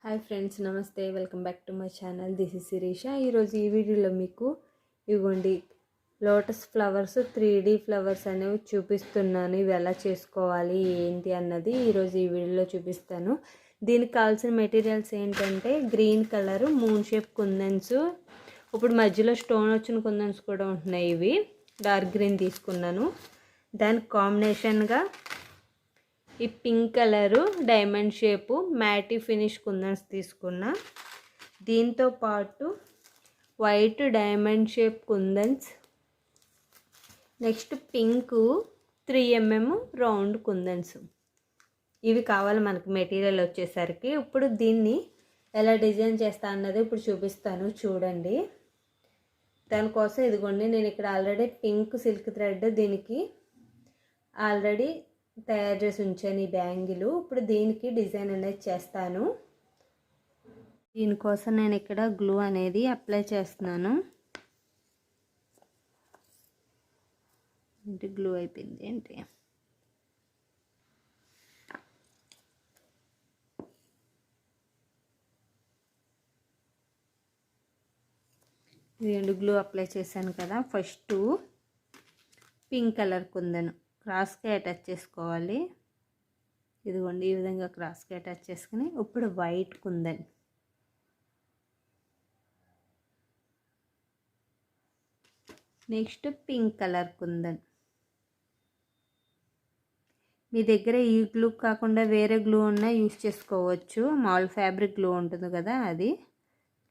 Hi friends, నమస్తే. Welcome back to my channel. This is Shirisha. ఈరోజు ఈ వీడియోలో మీకు ఇవ్వండి లోటస్ ఫ్లవర్స్ 3D ఫ్లవర్స్ అనేవి చూపిస్తున్నాను. ఇవి ఎలా చేసుకోవాలి ఏంటి అన్నది ఈరోజు ఈ వీడియోలో చూపిస్తాను. దీనికి కావాల్సిన మెటీరియల్స్ ఏంటంటే గ్రీన్ కలర్ మూన్ షేప్ కుందన్స్, ఇప్పుడు మధ్యలో స్టోన్ వచ్చిన కుందన్స్ కూడా ఉంటున్నాయి. ఇవి డార్క్ గ్రీన్ తీసుకున్నాను. దానికి కాంబినేషన్గా ఈ pink colour diamond shape matte finish kundans తీసుకున్నా. దీంతో పాటు white diamond shape kundans, next pink 3mm round kundans, ఇవి కావాలి మనకు మెటీరియల్ వచ్చేసరికి. ఇప్పుడు దీన్ని ఎలా డిజైన్ చేస్తా అన్నది ఇప్పుడు చూపిస్తాను, చూడండి. దానికోసం ఇదిగోండి, నేను ఇక్కడ ఆల్రెడీ పింక్ సిల్క్ థ్రెడ్ దీనికి ఆల్రెడీ తయారు చేసి ఉంచాను ఈ బ్యాంగిల్. ఇప్పుడు దీనికి డిజైన్ అనేది చేస్తాను. దీనికోసం నేను ఇక్కడ గ్లూ అనేది అప్లై చేస్తున్నాను. ఏంటి గ్లూ అయిపోయింది ఏంటి? ఇది గ్లూ అప్లై చేశాను కదా. ఫస్ట్ పింక్ కలర్ కుందను క్రాస్గా అటాచ్ చేసుకోవాలి. ఇదిగోండి, ఈ విధంగా క్రాస్గా అటాచ్ చేసుకుని ఇప్పుడు white kundan, next pink colour kundan. మీ దగ్గర ఈ గ్లూ కాకుండా వేరే గ్లూ ఉన్నా యూస్ చేసుకోవచ్చు. మామూలు ఫ్యాబ్రిక్ గ్లూ ఉంటుంది కదా అది,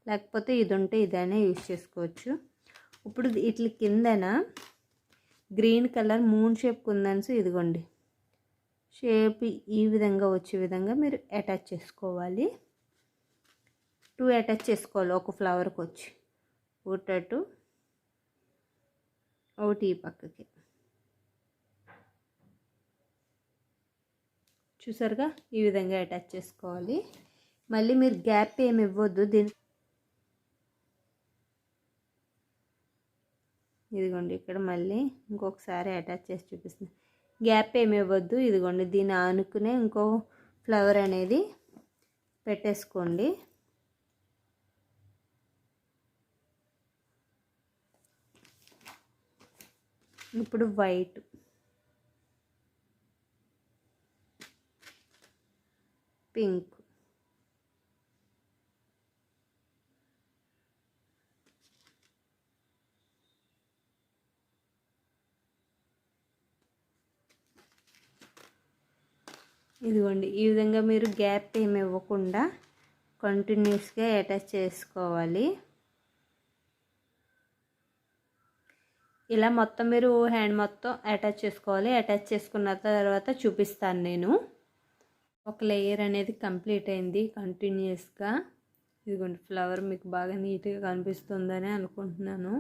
లేకపోతే ఇది ఉంటే ఇదైనా యూస్ చేసుకోవచ్చు. ఇప్పుడు ఇట్ల కిందన గ్రీన్ కలర్ మూన్ షేప్ కుందన్స్, ఇదిగోండి షేప్ ఈ విధంగా వచ్చే విధంగా మీరు అటాచ్ చేసుకోవాలి. 2 అటాచ్ చేసుకోవాలి ఒక ఫ్లవర్కి వచ్చి, ఒకటి ఒకటి ఈ పక్కకి. చూసారుగా, ఈ విధంగా అటాచ్ చేసుకోవాలి. మళ్ళీ మీరు గ్యాప్ ఏమి ఇవ్వద్దు దీనికి. ఇదిగోండి, ఇక్కడ మళ్ళీ ఇంకొకసారి అటాచ్ చేసి చూపిస్తుంది. గ్యాప్ ఏమి ఇవ్వద్దు. ఇదిగోండి, దీన్ని ఆనుకునే ఇంకో ఫ్లవర్ అనేది పెట్టేసుకోండి. ఇప్పుడు వైట్, పింక్, ఇదిగోండి ఈ విధంగా మీరు గ్యాప్ ఏమి ఇవ్వకుండా కంటిన్యూస్గా అటాచ్ చేసుకోవాలి. ఇలా మొత్తం మీరు హ్యాండ్ మొత్తం అటాచ్ చేసుకోవాలి. అటాచ్ చేసుకున్న తర్వాత చూపిస్తాను నేను. ఒక లేయర్ అనేది కంప్లీట్ అయింది కంటిన్యూస్గా. ఇదిగోండి, ఫ్లవర్ మీకు బాగా నీట్గా కనిపిస్తుందని అనుకుంటున్నాను.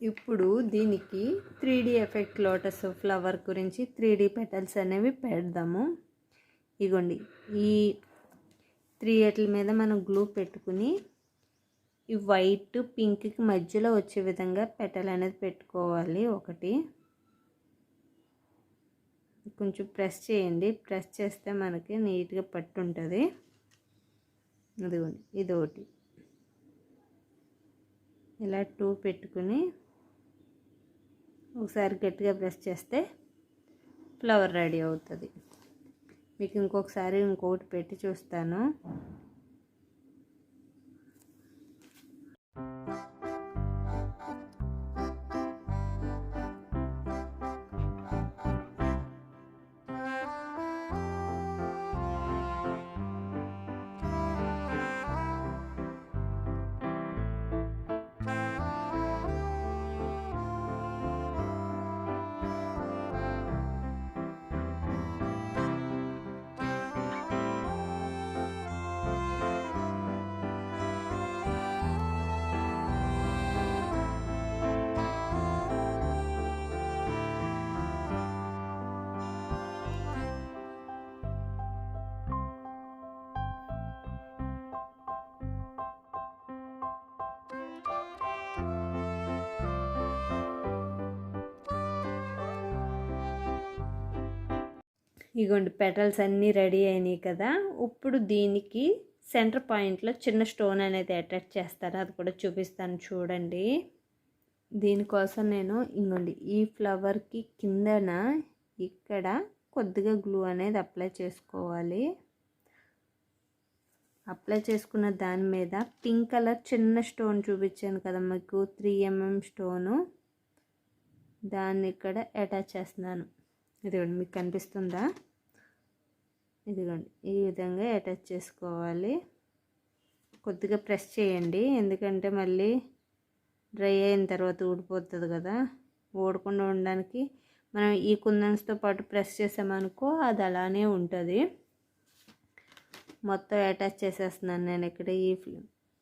ఇప్పుడు దీనికి 3D ఎఫెక్ట్ లోటస్ ఫ్లవర్ గురించి 3D పెటల్స్ అనేవి పెడదాము. ఇదిగోండి, ఈ 3 ఎట్ల మీద మనం గ్లూ పెట్టుకుని ఈ వైట్ పింక్కి మధ్యలో వచ్చే విధంగా పెటల్ అనేది పెట్టుకోవాలి. ఒకటి కొంచెం ప్రెస్ చేయండి, ప్రెస్ చేస్తే మనకి నీట్గా పట్టుంటుంది. ఇదిగోండి, ఇది ఒకటి ఇలా 2 పెట్టుకుని ఒకసారి గట్టిగా ప్రెస్ చేస్తే ఫ్లవర్ రెడీ అవుతుంది. మీకు ఇంకొకటి పెట్టి చూస్తాను. ఇగోండి పెటల్స్ అన్నీ రెడీ అయినాయి కదా. ఇప్పుడు దీనికి సెంటర్ పాయింట్లో చిన్న స్టోన్ అనేది అటాచ్ చేస్తాను, అది కూడా చూపిస్తాను చూడండి. దీనికోసం నేను ఇంకోండి ఈ ఫ్లవర్కి కిందన ఇక్కడ కొద్దిగా గ్లూ అనేది అప్లై చేసుకోవాలి. అప్లై చేసుకున్న దాని మీద పింక్ కలర్ చిన్న స్టోన్ చూపించాను కదా మీకు, 3mm స్టోను, దాన్ని ఇక్కడ అటాచ్ చేస్తున్నాను. ఇదిగోండి మీకు కనిపిస్తుందా, ఇదిగోండి ఈ విధంగా అటాచ్ చేసుకోవాలి. కొద్దిగా ప్రెస్ చేయండి, ఎందుకంటే మళ్ళీ డ్రై అయిన తర్వాత ఊడిపోతుంది కదా. ఊడకుండా ఉండడానికి మనం ఈ కుందన్స్తో పాటు ప్రెస్ చేసామనుకో అది అలానే ఉంటుంది. మొత్తం అటాచ్ చేసేస్తున్నాను నేను ఇక్కడ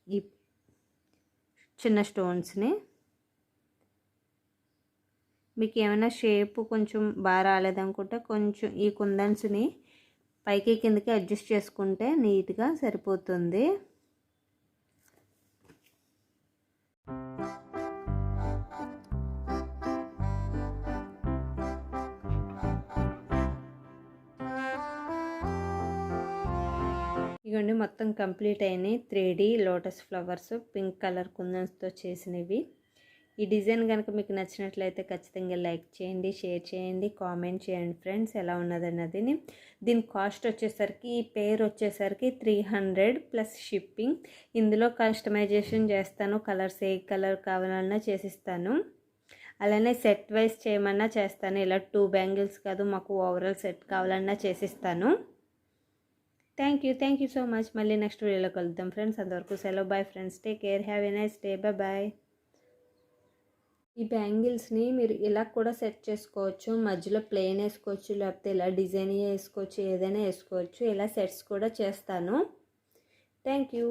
ఈ చిన్న స్టోన్స్ని. మీకు ఏమైనా షేప్ కొంచెం బాగా రాలేదనుకుంటే కొంచెం ఈ కుందన్స్ని పైకి కిందకి అడ్జస్ట్ చేసుకుంటే నీట్గా సరిపోతుంది. ఇవన్నీ మొత్తం కంప్లీట్ అయినాయి. 3D lotus flowers pink colour కుందన్స్తో చేసినవి. ఈ డిజైన్ కనుక మీకు నచ్చినట్లయితే ఖచ్చితంగా లైక్ చేయండి, షేర్ చేయండి, కామెంట్ చేయండి ఫ్రెండ్స్, ఎలా ఉన్నదన్నది. దీని కాస్ట్ వచ్చేసరికి ఈ పేరు వచ్చేసరికి 300 ప్లస్ షిప్పింగ్. ఇందులో కస్టమైజేషన్ చేస్తాను, కలర్స్ ఏ కలర్ కావాలన్నా చేసిస్తాను. అలానే సెట్ వైజ్ చేయమన్నా చేస్తాను. ఇలా 2 బ్యాంగిల్స్ కాదు, మాకు ఓవరాల్ సెట్ కావాలన్నా చేసిస్తాను. Thank you so much. మళ్ళీ నెక్స్ట్ వీడియోలో కలుద్దాం ఫ్రెండ్స్. అంతవరకు సెలవు, bye friends, take care, have a nice day, bye. ఈ బ్యాంగిల్స్ని మీరు ఇలా కూడా సెట్ చేసుకోవచ్చు, మధ్యలో ప్లెయిన్ వేసుకోవచ్చు, లేకపోతే ఇలా డిజైన్ వేసుకోవచ్చు, ఏదైనా వేసుకోవచ్చు. ఇలా సెట్స్ కూడా చేస్తాను. Thank you.